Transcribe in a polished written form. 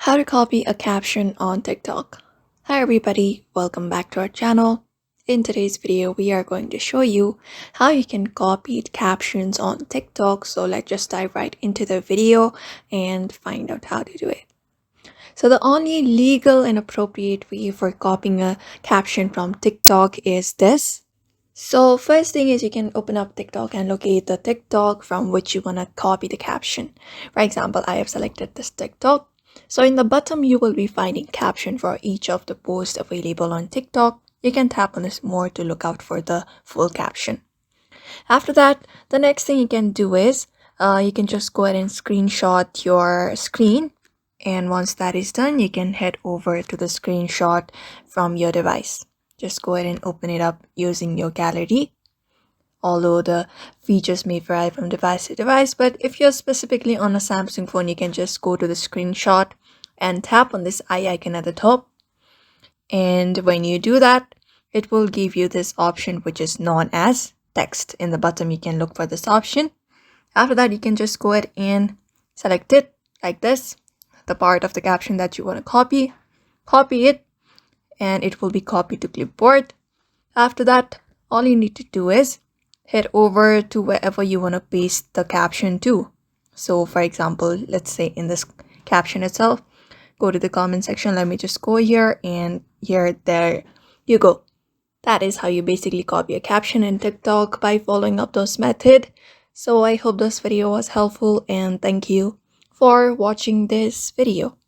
How to copy a caption on TikTok. Hi everybody, welcome back to our channel. In today's video, we are going to show you how you can copy captions on TikTok. So let's just dive right into the video and find out how to do it. So the only legal and appropriate way for copying a caption from TikTok is this. So first thing is you can open up TikTok and locate the TikTok from which you want to copy the caption. For example, I have selected this TikTok. So in the bottom, you will be finding caption for each of the posts available on TikTok. You can tap on this more to look out for the full caption. After that, the next thing you can do is you can just go ahead and screenshot your screen. And once that is done, you can head over to the screenshot from your device. Just go ahead and open it up using your gallery. Although the features may vary from device to device, but if you're specifically on a Samsung phone, you can just go to the screenshot and tap on this eye icon at the top. And when you do that, it will give you this option which is known as text. In the bottom, you can look for this option. After that, you can just go ahead and select it like this, the part of the caption that you want to copy it, and it will be copied to clipboard. After that, all you need to do is head over to wherever you want to paste the caption to. So for example, let's say in this caption itself, go to the comment section. Let me just go here and here, there you go. That is how you basically copy a caption in TikTok by following up those methods. So I hope this video was helpful and thank you for watching this video.